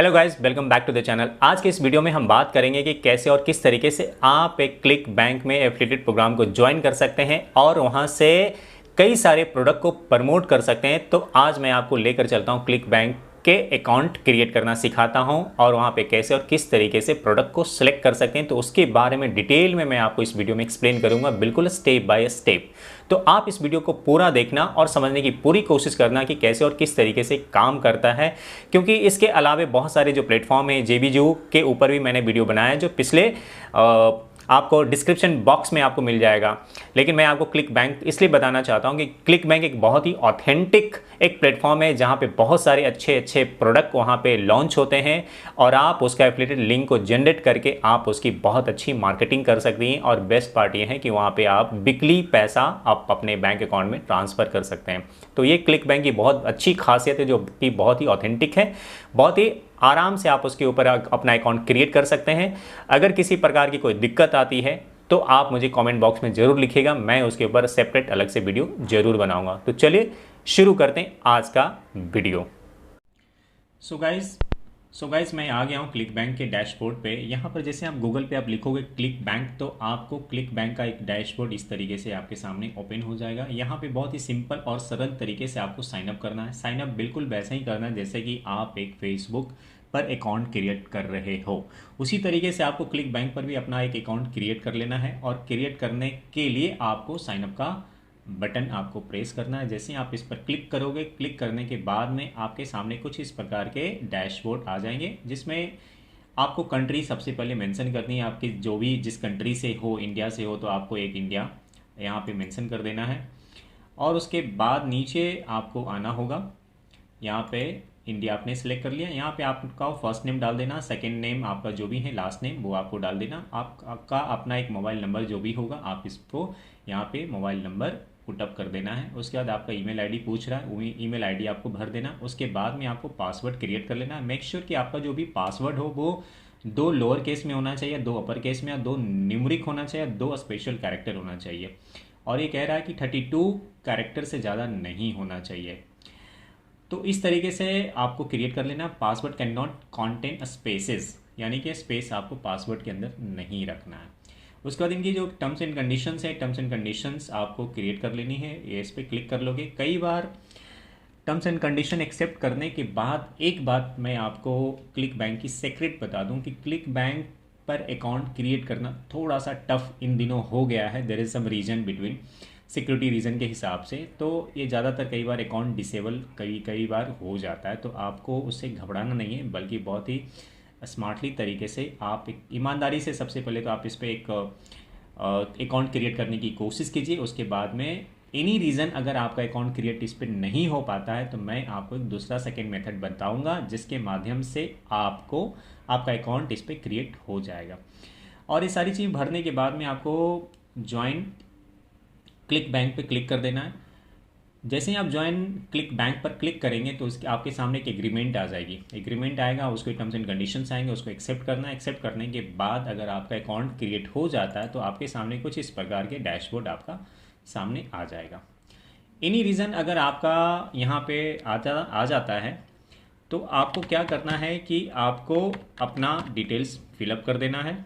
Hello guys, welcome back to the channel. आज के इस वीडियो में हम बात करेंगे कि कैसे और किस तरीके से आप एक क्लिक बैंक में एफिलिएटेड प्रोग्राम को ज्वाइन कर सकते हैं और वहां से कई सारे प्रोडक्ट को प्रमोट कर सकते हैं। तो आज मैं आपको लेकर चलता हूं, क्लिक बैंक के अकाउंट क्रिएट करना सिखाता हूं और वहां पे कैसे और किस तरीके से प्रोडक्ट को सिलेक्ट कर सकते हैं। तो उसके बारे में डिटेल में मैं आपको इस वीडियो में एक्सप्लेन करूंगा, बिल्कुल स्टेप बाय स्टेप। तो आप इस वीडियो को पूरा देखना और समझने की पूरी कोशिश करना कि कैसे और किस तरीके से काम करता है, क्योंकि इसके अलावा बहुत सारे जो प्लेटफॉर्म है, जेबीजू के ऊपर भी मैंने वीडियो बनाया है जो पिछले आपको डिस्क्रिप्शन बॉक्स में आपको मिल जाएगा। लेकिन मैं आपको क्लिक बैंक इसलिए बताना चाहता हूं कि क्लिक बैंक एक बहुत ही ऑथेंटिक एक प्लेटफॉर्म है जहां पे बहुत सारे अच्छे अच्छे प्रोडक्ट वहां पे लॉन्च होते हैं और आप उसका एफिलिएटेड लिंक को जनरेट करके आप उसकी बहुत अच्छी मार्केटिंग कर सकती हैं। और बेस्ट पार्ट ये है कि वहां पे आप वीकली पैसा आप अपने बैंक अकाउंट में ट्रांसफ़र कर सकते हैं। तो ये क्लिक बैंक की बहुत अच्छी खासियत है जो कि बहुत ही ऑथेंटिक है। बहुत ही आराम से आप उसके ऊपर अपना अकाउंट क्रिएट कर सकते हैं। अगर किसी प्रकार की कोई दिक्कत आती है तो आप मुझे कमेंट बॉक्स में ज़रूर लिखिएगा, मैं उसके ऊपर सेपरेट अलग से वीडियो ज़रूर बनाऊंगा। तो चलिए शुरू करते हैं आज का वीडियो। सो गाइस मैं आ गया हूँ क्लिक बैंक के डैशबोर्ड पे। यहाँ पर जैसे आप गूगल पे आप लिखोगे क्लिक बैंक तो आपको क्लिक बैंक का एक डैशबोर्ड इस तरीके से आपके सामने ओपन हो जाएगा। यहाँ पे बहुत ही सिंपल और सरल तरीके से आपको साइनअप करना है। साइनअप बिल्कुल वैसा ही करना है जैसे कि आप एक फेसबुक पर अकाउंट क्रिएट कर रहे हो। उसी तरीके से आपको क्लिक बैंक पर भी अपना एक अकाउंट क्रिएट कर लेना है और क्रिएट करने के लिए आपको साइनअप का बटन आपको प्रेस करना है। जैसे आप इस पर क्लिक करोगे, क्लिक करने के बाद में आपके सामने कुछ इस प्रकार के डैशबोर्ड आ जाएंगे जिसमें आपको कंट्री सबसे पहले मेंशन करनी है। आपकी जो भी जिस कंट्री से हो, इंडिया से हो तो आपको एक इंडिया यहाँ पे मेंशन कर देना है। और उसके बाद नीचे आपको आना होगा। यहाँ पे इंडिया आपने सेलेक्ट कर लिया। यहाँ पे आपका फर्स्ट नेम डाल देना, सेकंड नेम आपका जो भी है, लास्ट नेम वो आपको डाल देना। आपका अपना एक मोबाइल नंबर जो भी होगा आप इसको यहाँ पे मोबाइल नंबर पुटअप कर देना है। उसके बाद आपका ईमेल आईडी पूछ रहा है, ईमेल आईडी आपको भर देना। उसके बाद में आपको पासवर्ड क्रिएट कर लेना है। मेक श्योर कि आपका जो भी पासवर्ड हो वो 2 लोअर केस में होना चाहिए, 2 अपर केस में, 2 न्यूमरिक होना चाहिए, 2 स्पेशल कैरेक्टर होना चाहिए। और ये कह रहा है कि 32 कैरेक्टर से ज़्यादा नहीं होना चाहिए। तो इस तरीके से आपको क्रिएट कर लेना। Password can not contain spaces, यानी कि स्पेस आपको पासवर्ड के अंदर नहीं रखना है। उसके बाद इनकी जो टर्म्स एंड कंडीशंस है, टर्म्स एंड कंडीशंस आपको क्रिएट कर लेनी है। ये इस पर क्लिक कर लोगे। कई बार टर्म्स एंड कंडीशन एक्सेप्ट करने के बाद एक बात मैं आपको क्लिक बैंक की सीक्रेट बता दूं कि क्लिक बैंक पर अकाउंट क्रिएट करना थोड़ा सा टफ इन दिनों हो गया है। There is some reason between security reason के हिसाब से। तो ये ज़्यादातर कई बार अकाउंट डिसेबल कई बार हो जाता है। तो आपको उससे घबराना नहीं है, बल्कि बहुत ही स्मार्टली तरीके से आप एक ईमानदारी से सबसे पहले तो आप इस पर एक अकाउंट क्रिएट करने की कोशिश कीजिए। उसके बाद में एनी रीज़न अगर आपका अकाउंट क्रिएट इस पर नहीं हो पाता है तो मैं आपको एक दूसरा सेकेंड मेथड बताऊंगा जिसके माध्यम से आपको आपका अकाउंट इस पर क्रिएट हो जाएगा। और ये सारी चीज़ भरने के बाद में आपको ज्वाइन क्लिक बैंक पे क्लिक कर देना है। जैसे ही आप ज्वाइन क्लिक बैंक पर क्लिक करेंगे तो उसके आपके सामने एक एग्रीमेंट आ जाएगी। एग्रीमेंट आएगा, उसको टर्म्स एंड कंडीशंस आएंगे, उसको एक्सेप्ट करना है। एक्सेप्ट करने के बाद अगर आपका अकाउंट क्रिएट हो जाता है तो आपके सामने कुछ इस प्रकार के डैशबोर्ड आपका सामने आ जाएगा। एनी रीज़न अगर आपका यहाँ पे आ जाता है तो आपको क्या करना है कि आपको अपना डिटेल्स फिलअप कर देना है।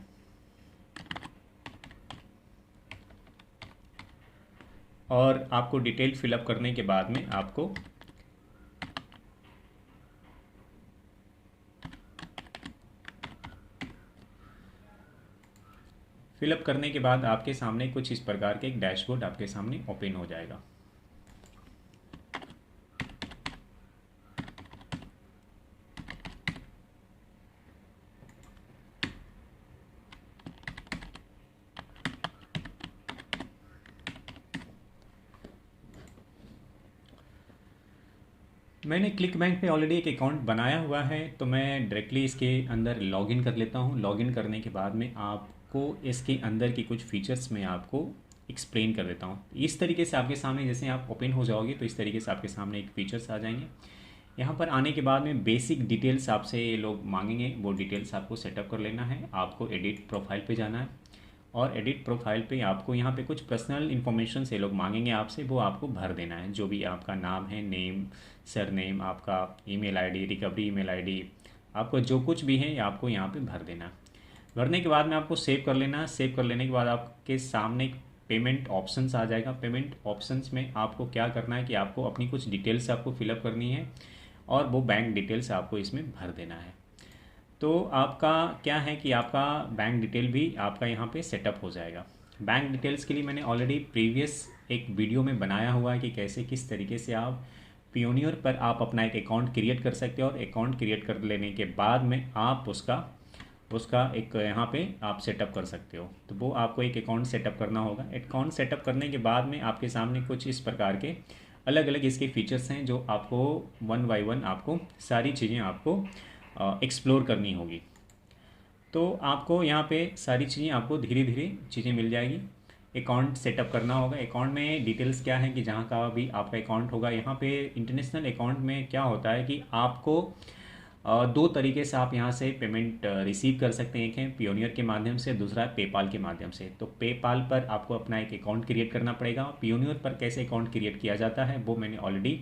और आपको डिटेल फिलअप करने के बाद में आपको फिलअप करने के बाद आपके सामने कुछ इस प्रकार के एक डैशबोर्ड आपके सामने ओपन हो जाएगा। मैंने क्लिक बैंक पे ऑलरेडी एक अकाउंट बनाया हुआ है तो मैं डायरेक्टली इसके अंदर लॉगिन कर लेता हूँ। लॉगिन करने के बाद में आपको इसके अंदर की कुछ फीचर्स मैं आपको एक्सप्लेन कर देता हूँ। इस तरीके से आपके सामने जैसे आप ओपन हो जाओगे तो इस तरीके से आपके सामने एक फीचर्स आ जाएंगे। यहाँ पर आने के बाद में बेसिक डिटेल्स आपसे ये लोग मांगेंगे, वो डिटेल्स आपको सेटअप कर लेना है। आपको एडिट प्रोफाइल पे जाना है और एडिट प्रोफाइल पे आपको यहाँ पे कुछ पर्सनल इन्फॉर्मेशन से लोग मांगेंगे आपसे, वो आपको भर देना है। जो भी आपका नाम है, नेम, सरनेम, आपका email ID, recovery email ID, आपको जो कुछ भी है आपको यहाँ पे भर देना। भरने के बाद में आपको सेव कर लेना। सेव कर लेने के बाद आपके सामने पेमेंट ऑप्शंस आ जाएगा। पेमेंट ऑप्शंस में आपको क्या करना है कि आपको अपनी कुछ डिटेल्स आपको फिलअप करनी है और वो बैंक डिटेल्स आपको इसमें भर देना है। तो आपका क्या है कि आपका बैंक डिटेल भी आपका यहाँ पे सेटअप हो जाएगा। बैंक डिटेल्स के लिए मैंने ऑलरेडी प्रीवियस एक वीडियो में बनाया हुआ है कि कैसे किस तरीके से आप पियोनियर पर आप अपना एक अकाउंट क्रिएट कर सकते हो और अकाउंट क्रिएट कर लेने के बाद में आप उसका एक यहाँ पे आप सेटअप कर सकते हो। तो वो आपको एक अकाउंट सेटअप करना होगा। अकाउंट सेटअप करने के बाद में आपके सामने कुछ इस प्रकार के अलग अलग इसके फीचर्स हैं जो आपको वन बाय वन आपको सारी चीज़ें आपको एक्सप्लोर करनी होगी। तो आपको यहाँ पे सारी चीज़ें आपको धीरे धीरे चीज़ें मिल जाएगी। अकाउंट सेटअप करना होगा। अकाउंट में डिटेल्स क्या है कि जहाँ का भी आपका अकाउंट होगा, यहाँ पे इंटरनेशनल अकाउंट में क्या होता है कि आपको दो तरीके से आप यहाँ से पेमेंट रिसीव कर सकते हैं। एक है पियोनियर के माध्यम से, दूसरा है पेपाल के माध्यम से। तो पेपाल पर आपको अपना एक अकाउंट क्रिएट करना पड़ेगा। पियोनियर पर कैसे अकाउंट क्रिएट किया जाता है वो मैंने ऑलरेडी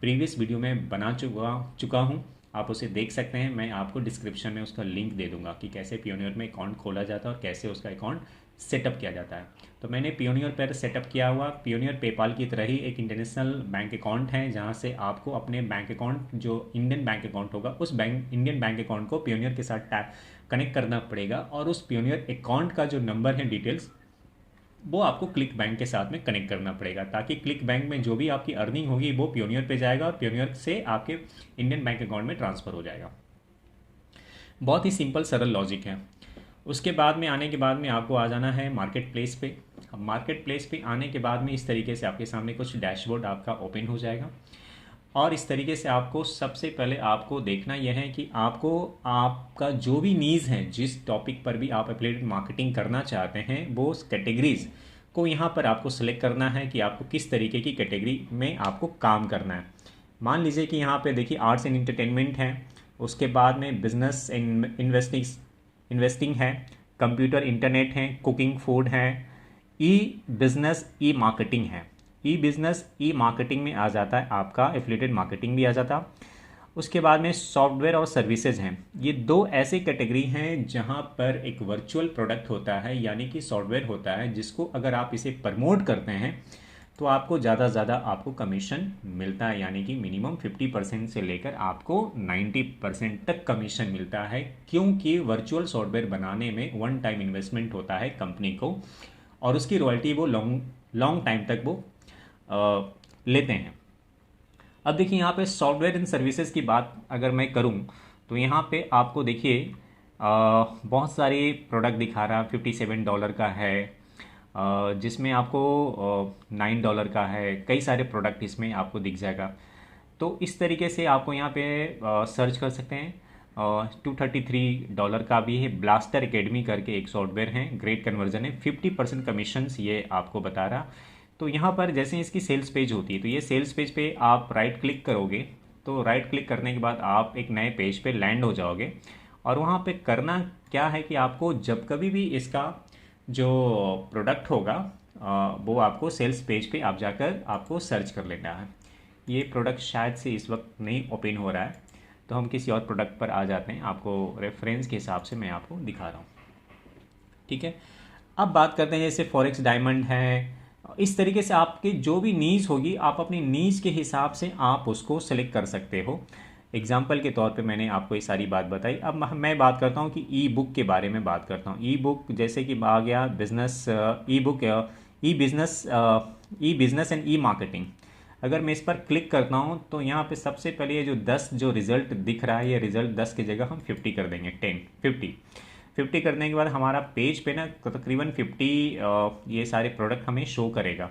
प्रीवियस वीडियो में बना चुका हूँ, आप उसे देख सकते हैं। मैं आपको डिस्क्रिप्शन में उसका लिंक दे दूंगा कि कैसे पियोनियर में अकाउंट खोला जाता है और कैसे उसका अकाउंट सेटअप किया जाता है। तो मैंने पियोनियर पर सेटअप किया हुआ। पियोनियर पेपाल की तरह ही एक इंटरनेशनल बैंक अकाउंट है जहां से आपको अपने बैंक अकाउंट जो इंडियन बैंक अकाउंट होगा उस इंडियन बैंक अकाउंट को पियोनियर के साथ कनेक्ट करना पड़ेगा और उस पियोनियर अकाउंट का जो नंबर है डिटेल्स वो आपको क्लिक बैंक के साथ में कनेक्ट करना पड़ेगा, ताकि क्लिक बैंक में जो भी आपकी अर्निंग होगी वो पियोनियर पे जाएगा और पियोनियर से आपके इंडियन बैंक अकाउंट में ट्रांसफ़र हो जाएगा। बहुत ही सिंपल सरल लॉजिक है। उसके बाद में आने के बाद में आपको आ जाना है मार्केट प्लेस पे। अब मार्केट प्लेस पे आने के बाद में इस तरीके से आपके सामने कुछ डैशबोर्ड आपका ओपन हो जाएगा और इस तरीके से आपको सबसे पहले आपको देखना यह है कि आपको आपका जो भी नीड्स हैं, जिस टॉपिक पर भी आप एफिलिएट मार्केटिंग करना चाहते हैं, वो कैटेगरीज को यहाँ पर आपको सेलेक्ट करना है कि आपको किस तरीके की कैटेगरी में आपको काम करना है। मान लीजिए कि यहाँ पे देखिए आर्ट्स एंड एंटरटेनमेंट है, उसके बाद में बिजनेस इन्वेस्टिंग है, कंप्यूटर इंटरनेट है, कुकिंग फूड है, ई बिजनेस ई मार्केटिंग है। ई बिजनेस ई मार्केटिंग में आ जाता है आपका एफिलिएटेड मार्केटिंग भी आ जाता। उसके बाद में सॉफ्टवेयर और सर्विसेज हैं। ये दो ऐसी कैटेगरी हैं जहां पर एक वर्चुअल प्रोडक्ट होता है, यानी कि सॉफ्टवेयर होता है, जिसको अगर आप इसे प्रमोट करते हैं तो आपको ज़्यादा से ज़्यादा आपको कमीशन मिलता है, यानी कि मिनिमम 50% से लेकर आपको 90% तक कमीशन मिलता है, क्योंकि वर्चुअल सॉफ्टवेयर बनाने में वन टाइम इन्वेस्टमेंट होता है कंपनी को और उसकी रॉयल्टी वो लॉन्ग टाइम तक वो लेते हैं। अब देखिए यहाँ पे सॉफ्टवेयर एंड सर्विसेज की बात अगर मैं करूँ तो यहाँ पे आपको देखिए बहुत सारे प्रोडक्ट दिखा रहा है। $57 का है, जिसमें आपको $9 का है। कई सारे प्रोडक्ट इसमें आपको दिख जाएगा। तो इस तरीके से आपको यहाँ पे सर्च कर सकते हैं। $233 का भी है। ब्लास्टर एकेडमी करके एक सॉफ्टवेयर है, ग्रेट कन्वर्जन है, 50% कमीशंस ये आपको बता रहा। तो यहाँ पर जैसे इसकी सेल्स पेज होती है, तो ये सेल्स पेज पे आप राइट क्लिक करोगे तो राइट क्लिक करने के बाद आप एक नए पेज पे लैंड हो जाओगे और वहाँ पे करना क्या है कि आपको जब कभी भी इसका जो प्रोडक्ट होगा वो आपको सेल्स पेज पे आप जाकर आपको सर्च कर लेना है। ये प्रोडक्ट शायद से इस वक्त नहीं ओपन हो रहा है, तो हम किसी और प्रोडक्ट पर आ जाते हैं। आपको रेफरेंस के हिसाब से मैं आपको दिखा रहा हूँ, ठीक है। अब बात करते हैं जैसे फॉरेक्स डायमंड है। इस तरीके से आपके जो भी नीड्स होगी आप अपनी नीड्स के हिसाब से आप उसको सेलेक्ट कर सकते हो। एग्जाम्पल के तौर पे मैंने आपको ये सारी बात बताई। अब मैं बात करता हूँ कि ई बुक के बारे में बात करता हूँ। ई बुक जैसे कि आ गया business E book, E business and E marketing. अगर मैं इस पर क्लिक करता हूँ तो यहाँ पे सबसे पहले ये जो 10 जो रिज़ल्ट दिख रहा है, ये रिज़ल्ट 10 की जगह हम 50 कर देंगे। 50 करने के बाद हमारा पेज पे ना तकरीबन 50 ये सारे प्रोडक्ट हमें शो करेगा।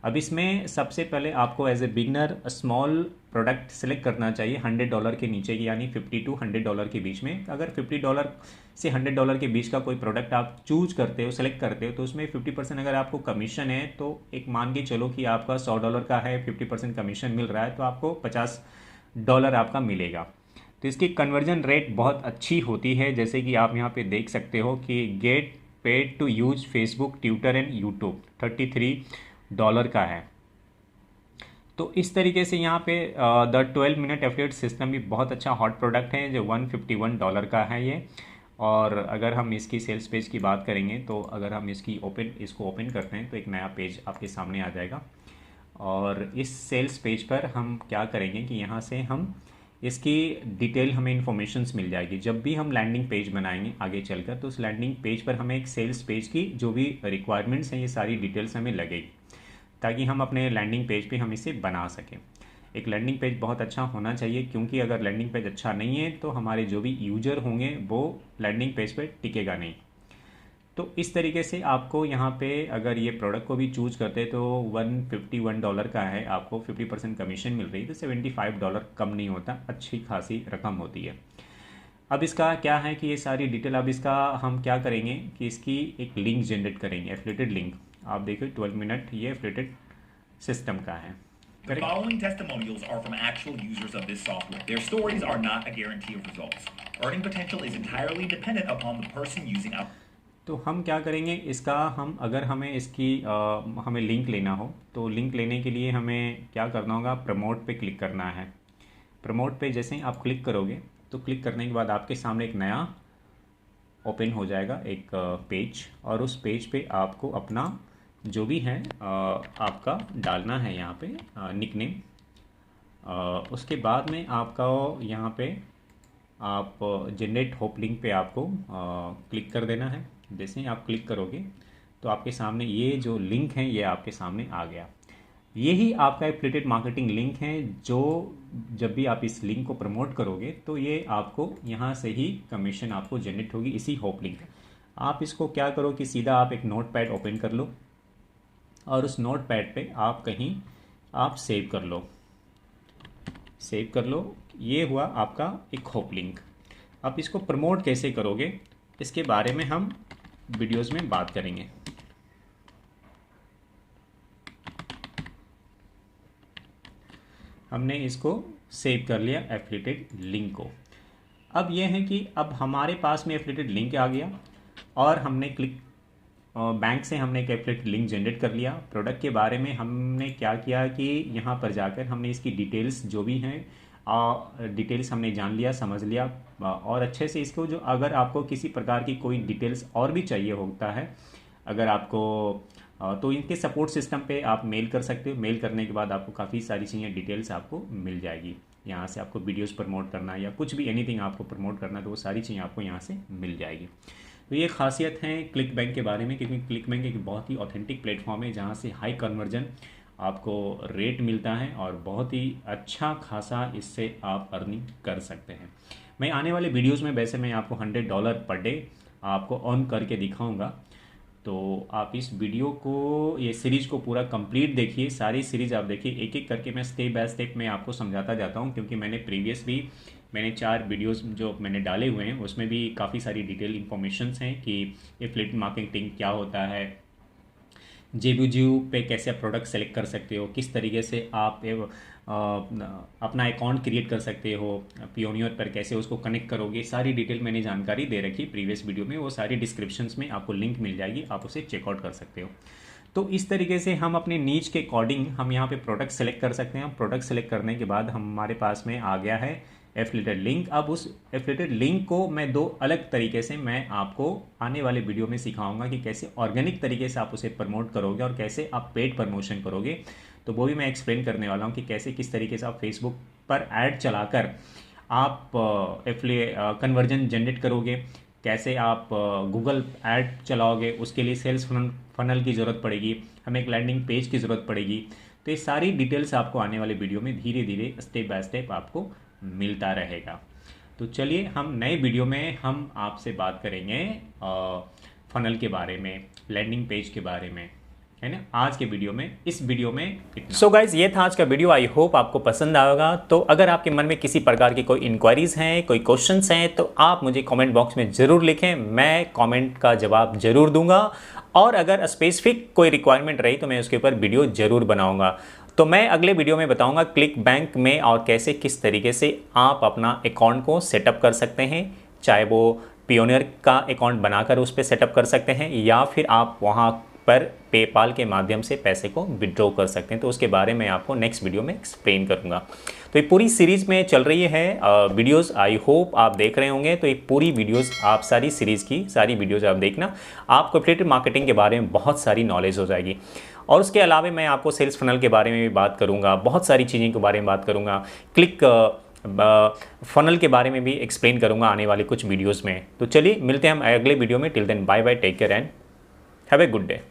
अब इसमें सबसे पहले आपको as a beginner small product select करना चाहिए $100 के नीचे की, यानी $50 to $100 के बीच में। अगर $50 से $100 के बीच का कोई प्रोडक्ट आप चूज करते हो, सेलेक्ट करते हो, तो उसमें 50% अगर आपको कमीशन है, तो एक मान के चलो कि आपका $100 का है, 50% कमीशन मिल रहा है, तो आपको $50 आपका मिलेगा। तो इसकी कन्वर्जन रेट बहुत अच्छी होती है, जैसे कि आप यहाँ पे देख सकते हो कि get paid to use Facebook, Twitter and YouTube $33 का है। तो इस तरीके से यहाँ पे द 12 मिनट एफिलिएट सिस्टम भी बहुत अच्छा हॉट प्रोडक्ट है जो $151 का है ये। और अगर हम इसकी सेल्स पेज की बात करेंगे तो अगर हम इसको ओपन करते हैं तो एक नया पेज आपके सामने आ जाएगा। और इस सेल्स पेज पर हम क्या करेंगे कि यहाँ से हम इसकी डिटेल हमें इन्फॉर्मेशंस मिल जाएगी। जब भी हम लैंडिंग पेज बनाएंगे आगे चलकर तो उस लैंडिंग पेज पर हमें एक सेल्स पेज की जो भी रिक्वायरमेंट्स हैं ये सारी डिटेल्स हमें लगेगी, ताकि हम अपने लैंडिंग पेज पे हम इसे बना सकें। एक लैंडिंग पेज बहुत अच्छा होना चाहिए, क्योंकि अगर लैंडिंग पेज अच्छा नहीं है तो हमारे जो भी यूजर होंगे वो लैंडिंग पेज पे टिकेगा नहीं। तो इस तरीके से आपको यहाँ पे अगर ये प्रोडक्ट को भी चूज करते तो $151 का है, आपको 50% कमीशन मिल रही है, तो $75 कम नहीं होता, अच्छी खासी रकम होती है। अब इसका क्या है कि ये सारी डिटेल, अब इसका हम क्या करेंगे कि इसकी एक लिंक जनरेट करेंगे, एफिलिएटेड लिंक। आप देखिए 12 मिनट ये एफिलिएटेड सिस्टम का है। The following testimonials are from actual users of this software. Their stories are not a guarantee of results. Earning potential is entirely dependent upon the person using it. तो हम क्या करेंगे इसका, अगर हमें इसकी हमें लिंक लेना हो तो लिंक लेने के लिए हमें क्या करना होगा, प्रमोट पे क्लिक करना है। प्रमोट पे जैसे ही आप क्लिक करोगे तो क्लिक करने के बाद आपके सामने एक नया ओपन हो जाएगा एक पेज, और उस पेज पे आपको अपना जो भी है आपका डालना है यहाँ पे निकनेम। उसके बाद में आपका यहाँ पे आप जनरेट होप लिंक पे आपको क्लिक कर देना है। जैसे ही आप क्लिक करोगे तो आपके सामने ये जो लिंक है ये आपके सामने आ गया। यही आपका एफिलिएटेड मार्केटिंग लिंक है, जो जब भी आप इस लिंक को प्रमोट करोगे तो ये आपको यहाँ से ही कमीशन आपको जनरेट होगी इसी होप लिंक। आप इसको क्या करो कि सीधा आप एक नोट पैड ओपन कर लो और उस नोट पैड पे आप कहीं आप सेव कर लो। ये हुआ आपका एक होप लिंक। अब इसको प्रमोट कैसे करोगे इसके बारे में हम वीडियोस में बात करेंगे। हमने इसको सेव कर लिया एफिलिएटेड लिंक को। अब यह है कि अब हमारे पास में एफिलिएटेड लिंक आ गया और हमने बैंक से हमने एक एफिलिएटेड लिंक जनरेट कर लिया। प्रोडक्ट के बारे में हमने क्या किया कि यहाँ पर जाकर हमने इसकी डिटेल्स जो भी हैं डिटेल्स हमने जान लिया, समझ लिया, और अच्छे से इसको जो अगर आपको किसी प्रकार की कोई डिटेल्स और भी चाहिए होता है अगर आपको तो इनके सपोर्ट सिस्टम पे आप मेल कर सकते हो। मेल करने के बाद आपको काफ़ी सारी चीज़ें डिटेल्स आपको मिल जाएगी। यहाँ से आपको वीडियोस प्रमोट करना या कुछ भी एनीथिंग आपको प्रमोट करना तो वो सारी चीज़ें आपको यहाँ से मिल जाएगी। तो ये खासियत है क्लिक बैंक के बारे में, क्योंकि क्लिक बैंक एक बहुत ही ऑथेंटिक प्लेटफॉर्म है जहाँ से हाई कन्वर्जन आपको रेट मिलता है और बहुत ही अच्छा खासा इससे आप अर्निंग कर सकते हैं। मैं आने वाले वीडियोस में वैसे मैं आपको $100 पर डे आपको अर्न करके दिखाऊंगा, तो आप इस वीडियो को ये सीरीज़ को पूरा कंप्लीट देखिए। सारी सीरीज़ आप देखिए, एक एक करके मैं स्टेप बाय स्टेप मैं आपको समझाता जाता हूँ, क्योंकि मैंने 4 वीडियोस जो मैंने डाले हुए हैं उसमें भी काफ़ी सारी डिटेल इन्फॉर्मेशंस हैं कि एफिलिएट मार्केटिंग क्या होता है, जेबूजीयू पे कैसे प्रोडक्ट सेलेक्ट कर सकते हो, किस तरीके से आप अपना अकाउंट क्रिएट कर सकते हो, पियोनियर पर कैसे उसको कनेक्ट करोगे, सारी डिटेल मैंने जानकारी दे रखी प्रीवियस वीडियो में। वो सारी डिस्क्रिप्शंस में आपको लिंक मिल जाएगी, आप उसे चेकआउट कर सकते हो। तो इस तरीके से हम अपने नीच के अकॉर्डिंग हम यहाँ पे प्रोडक्ट सेलेक्ट कर सकते हैं। प्रोडक्ट सेलेक्ट करने के बाद हमारे पास में आ गया है एफिलिएटेड लिंक। अब उस एफिलिएटेड लिंक को मैं 2 अलग तरीके से मैं आपको आने वाले वीडियो में सिखाऊंगा कि कैसे ऑर्गेनिक तरीके से आप उसे प्रमोट करोगे और कैसे आप पेड प्रमोशन करोगे। तो वो भी मैं एक्सप्लेन करने वाला हूँ कि कैसे किस तरीके से आप फेसबुक पर ऐड चलाकर आप कन्वर्जन जनरेट करोगे, कैसे आप गूगल ऐड चलाओगे, उसके लिए सेल्स फनल की ज़रूरत पड़ेगी, हमें एक लैंडिंग पेज की ज़रूरत पड़ेगी। तो ये सारी डिटेल्स आपको आने वाले वीडियो में धीरे धीरे स्टेप बाय स्टेप आपको मिलता रहेगा। तो चलिए हम नए वीडियो में हम आपसे बात करेंगे फनल के बारे में, लैंडिंग पेज के बारे में, है ना। आज के वीडियो में इस वीडियो में सो गाइज ये था आज का वीडियो। आई होप आपको पसंद आएगा। तो अगर आपके मन में किसी प्रकार की कोई इंक्वायरीज हैं, कोई क्वेश्चंस हैं, तो आप मुझे कमेंट बॉक्स में ज़रूर लिखें, मैं कमेंट का जवाब ज़रूर दूंगा। और अगर स्पेसिफिक कोई रिक्वायरमेंट रही तो मैं उसके ऊपर वीडियो ज़रूर बनाऊंगा। तो मैं अगले वीडियो में बताऊंगा क्लिक बैंक में और कैसे किस तरीके से आप अपना अकाउंट को सेटअप कर सकते हैं, चाहे वो पियोनियर का अकाउंट बनाकर उस पर सेटअप कर सकते हैं या फिर आप वहाँ पर पेपाल के माध्यम से पैसे को विड्रॉ कर सकते हैं। तो उसके बारे में आपको नेक्स्ट वीडियो में एक्सप्लेन करूंगा। तो ये पूरी सीरीज़ में चल रही है वीडियोस, आई होप आप देख रहे होंगे। तो ये पूरी वीडियोस आप सारी सीरीज़ की सारी वीडियोस आप देखना, आपको एफिलिएटेड मार्केटिंग के बारे में बहुत सारी नॉलेज हो जाएगी। और उसके अलावा मैं आपको सेल्स फनल के बारे में भी बात करूँगा, बहुत सारी चीज़ों के बारे में बात करूँगा, क्लिक फनल के बारे में भी एक्सप्लेन करूँगा आने वाले कुछ वीडियोज़ में। तो चलिए मिलते हैं हम अगले वीडियो में। Till then bye bye, take care and have a good day.